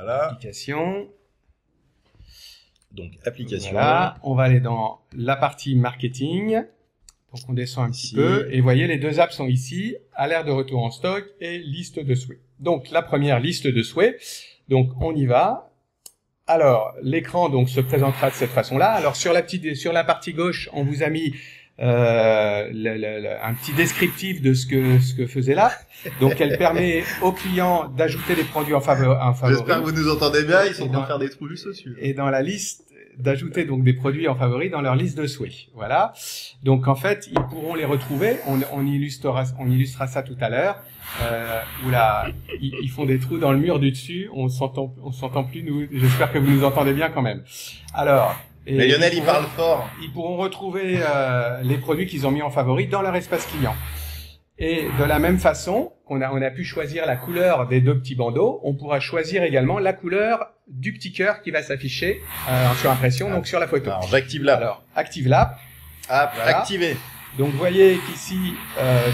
Voilà. Application. Donc, application. Voilà. On va aller dans la partie marketing. Donc, on descend un petit Ici. peu. Et vous voyez, les deux apps sont ici. Alerte de retour en stock et liste de souhaits. Donc, la première liste de souhaits. Donc, on y va. Alors, l'écran donc se présentera de cette façon-là. Alors, sur la partie gauche, on vous a mis un petit descriptif de ce que faisait l'app. Donc, elle permet aux clients d'ajouter des produits en favori. J'espère que vous nous entendez bien. Ils sont en train de faire des trous juste au-dessus. Et dans la liste, d'ajouter donc des produits en favoris dans leur liste de souhaits. Voilà. Donc, en fait, ils pourront les retrouver. On illustrera ça tout à l'heure. Oula, ils font des trous dans le mur du dessus. On s'entend plus, nous. J'espère que vous nous entendez bien quand même. Alors. Mais Lionel, il parle fort. Ils pourront retrouver les produits qu'ils ont mis en favori dans leur espace client. Et de la même façon qu'on a pu choisir la couleur des deux petits bandeaux, on pourra choisir également la couleur du petit cœur qui va s'afficher en surimpression, donc sur la photo. Alors, j'active l'app. Alors, active l'app. App, Voilà. activé. Donc, vous voyez qu'ici,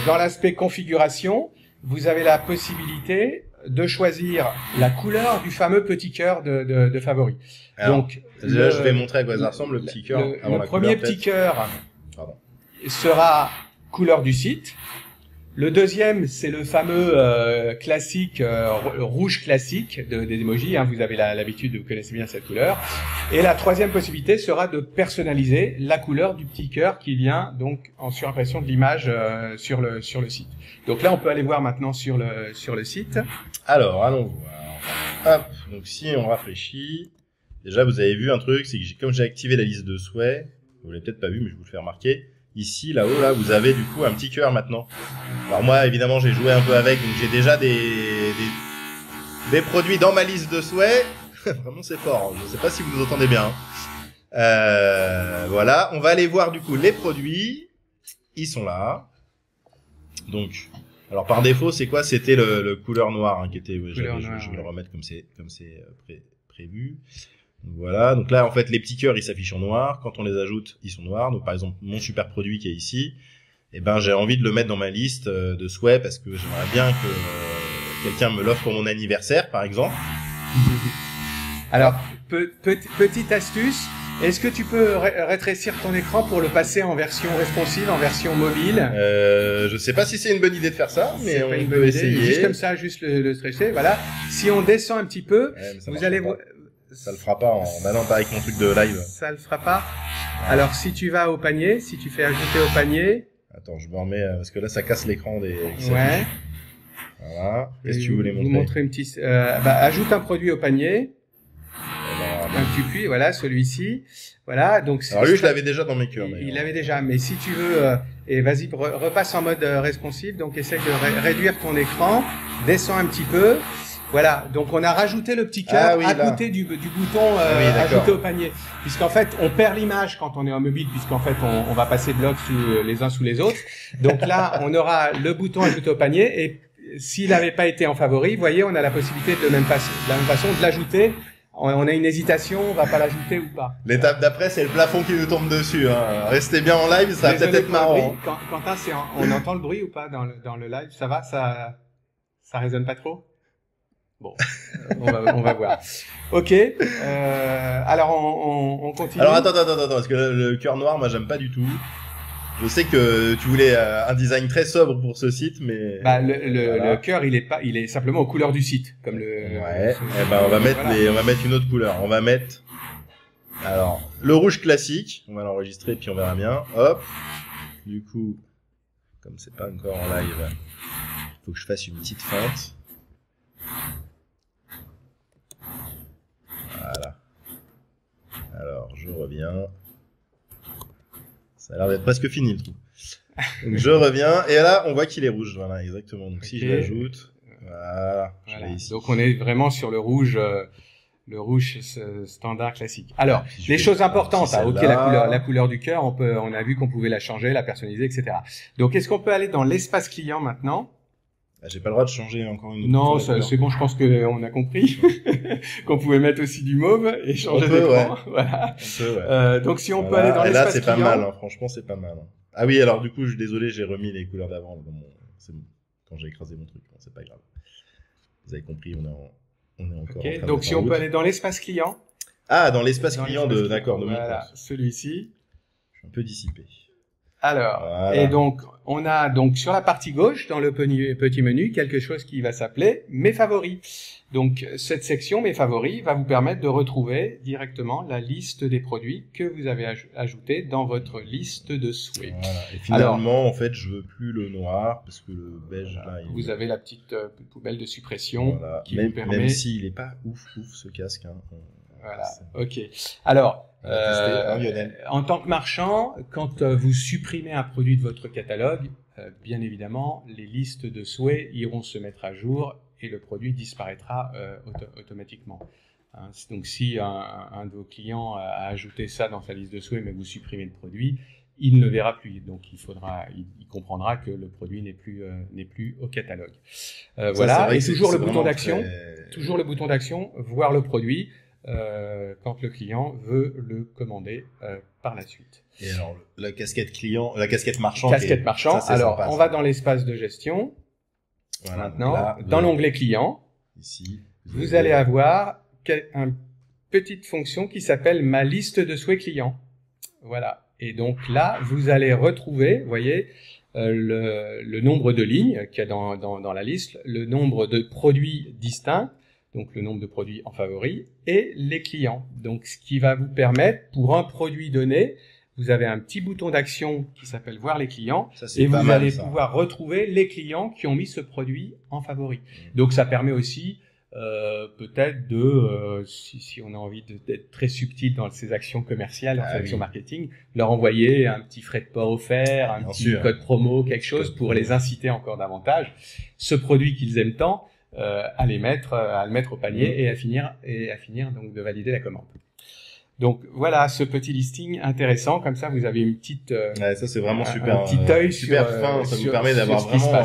dans l'aspect configuration, vous avez la possibilité de choisir la couleur du fameux petit cœur de favori. Alors, donc, déjà, je vais montrer à quoi ça ressemble le petit cœur. Le premier petit cœur Pardon. sera couleur du site. Le deuxième, c'est le fameux classique rouge classique des emojis. Hein, vous avez l'habitude, vous connaissez bien cette couleur. Et la troisième possibilité sera de personnaliser la couleur du petit cœur qui vient donc en surimpression de l'image sur le site. Donc là, on peut aller voir maintenant sur le site. Alors, allons voir. Hop. Donc si on rafraîchit, déjà vous avez vu un truc, c'est que comme j'ai activé la liste de souhaits, vous l'avez peut-être pas vu, mais je vous le fais remarquer. Ici, là-haut, là, vous avez du coup un petit cœur maintenant. Alors moi, évidemment, j'ai joué un peu avec, donc j'ai déjà des produits dans ma liste de souhaits. Vraiment, c'est fort. Je sais pas si vous nous entendez bien. Voilà, on va aller voir du coup les produits. Ils sont là. Donc, alors par défaut, c'est quoi? C'était le couleur noire hein, qui était. Ouais, je vais le remettre comme c'est prévu. Donc voilà, donc là en fait les petits cœurs ils s'affichent en noir, quand on les ajoute ils sont noirs, donc par exemple mon super produit qui est ici, et ben j'ai envie de le mettre dans ma liste de souhaits parce que j'aimerais bien que quelqu'un me l'offre pour mon anniversaire par exemple. Alors, petite astuce, est-ce que tu peux rétrécir ton écran pour le passer en version responsive, en version mobile? Je sais pas si c'est une bonne idée de faire ça, mais on peut essayer. Juste comme ça, juste le stretcher, voilà. Si on descend un petit peu, vous allez voir... Ça le fera pas en allant pas avec mon truc de live. Ça le fera pas. Alors si tu vas au panier, si tu fais ajouter au panier. Attends, je me remets parce que là ça casse l'écran des. Ouais. Voilà. Qu'est-ce que tu voulais montrer? Vous montrer une petite. Ajoute un produit au panier. Un petit puits, voilà, celui-ci. Voilà, donc. Alors lui, je l'avais déjà dans mes cœurs. Il l'avait déjà, mais si tu veux, et vas-y, repasse en mode responsive. Donc essaie de réduire ton écran, descends un petit peu. Voilà, donc on a rajouté le petit cœur à côté du bouton ajouter au panier, puisqu'en fait on perd l'image quand on est en mobile, puisqu'en fait on va passer de logs les uns sous les autres. Donc là on aura le bouton ajouter au panier et s'il n'avait pas été en favori, vous voyez, on a la possibilité de la même façon de l'ajouter. On a une hésitation, on va pas l'ajouter ou pas. L'étape d'après, c'est le plafond qui nous tombe dessus. Hein. Restez bien en live, ça va peut-être être marrant. Quentin, on entend le bruit ou pas dans le live? Ça va, ça résonne pas trop? Bon, on va voir. Ok. Alors on continue. Alors attends, parce que le cœur noir, moi j'aime pas du tout. Je sais que tu voulais un design très sobre pour ce site, mais voilà. Le cœur, il est simplement aux couleurs du site, comme le. Ouais. Eh ben on va mettre une autre couleur. On va mettre alors le rouge classique. On va l'enregistrer puis on verra bien. Hop. Du coup, comme c'est pas encore en live, faut que je fasse une petite feinte. Voilà. Alors, je reviens. Ça a l'air d'être presque fini, le truc. Donc, je reviens. Et là, on voit qu'il est rouge. Voilà, exactement. Donc, si je l'ajoute, voilà. Ici. Donc, on est vraiment sur le rouge standard classique. Alors, les choses importantes. Ok, la couleur du cœur, on a vu qu'on pouvait la changer, la personnaliser, etc. Donc, est-ce qu'on peut aller dans l'espace client maintenant? J'ai pas le droit de changer encore une autre. Non, c'est bon, je pense qu'on a compris qu'on pouvait mettre aussi du mauve et changer d'écran. Ouais. Voilà. Ouais. Donc si on peut aller dans l'espace client. Là, c'est pas mal, hein. Franchement, c'est pas mal. Hein. Ah oui, alors du coup, désolé, j'ai remis les couleurs d'avant. C'est bon. Quand j'ai écrasé mon truc, bon, c'est pas grave. Vous avez compris, On est encore en Okay. train Donc de si on peut aller dans l'espace client. Ah, dans l'espace client de, d'accord, de mon compte. Voilà, celui-ci. Je suis un peu dissipé. Alors, voilà. Et donc, on a donc sur la partie gauche, dans le petit menu, quelque chose qui va s'appeler Mes favoris. Donc, cette section Mes favoris va vous permettre de retrouver directement la liste des produits que vous avez ajoutés dans votre liste de souhaits. Voilà. Et finalement, en fait, je veux plus le noir parce que le beige, là, vous avez la petite poubelle de suppression voilà. qui vous permet... Même s'il est pas ouf ce casque. Hein. Voilà, ok. Alors, en tant que marchand, quand vous supprimez un produit de votre catalogue, bien évidemment, les listes de souhaits iront se mettre à jour et le produit disparaîtra automatiquement. Hein, donc, si un de vos clients a ajouté ça dans sa liste de souhaits, mais vous supprimez le produit, il ne le verra plus. Donc, il comprendra que le produit n'est plus au catalogue. Voilà. Et toujours le bouton d'action, toujours le bouton d'action, voir le produit. Quand le client veut le commander par la suite. Et alors, la casquette client, la casquette marchand. Casquette marchand. Ça, alors, on va dans l'espace de gestion. Voilà, maintenant, là, dans l'onglet client, ici, vous allez avoir une petite fonction qui s'appelle ma liste de souhaits clients. Voilà. Et donc là, vous allez retrouver, vous voyez, le nombre de lignes qu'il y a dans la liste, le nombre de produits distincts, donc le nombre de produits en favoris, et les clients. Donc, ce qui va vous permettre, pour un produit donné, vous avez un petit bouton d'action qui s'appelle « Voir les clients » et vous allez pouvoir retrouver les clients qui ont mis ce produit en favori. Donc, ça permet aussi peut-être de, si on a envie d'être très subtil dans ces actions commerciales, actions marketing, leur envoyer un petit frais de port offert, un petit code promo, quelque chose pour les inciter encore davantage. Ce produit qu'ils aiment tant, à le mettre au panier et à finir donc de valider la commande. Donc voilà ce petit listing intéressant, comme ça vous avez une petite ça c'est vraiment super, un petit œil super fin, ça vous permet d'avoir vraiment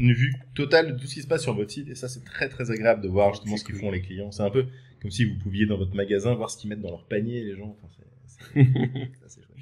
une vue totale de tout ce qui se passe sur votre site, et ça c'est très très agréable de voir justement ce qu'ils font les clients. C'est un peu comme si vous pouviez dans votre magasin voir ce qu'ils mettent dans leur panier les gens, enfin, c'est chouette.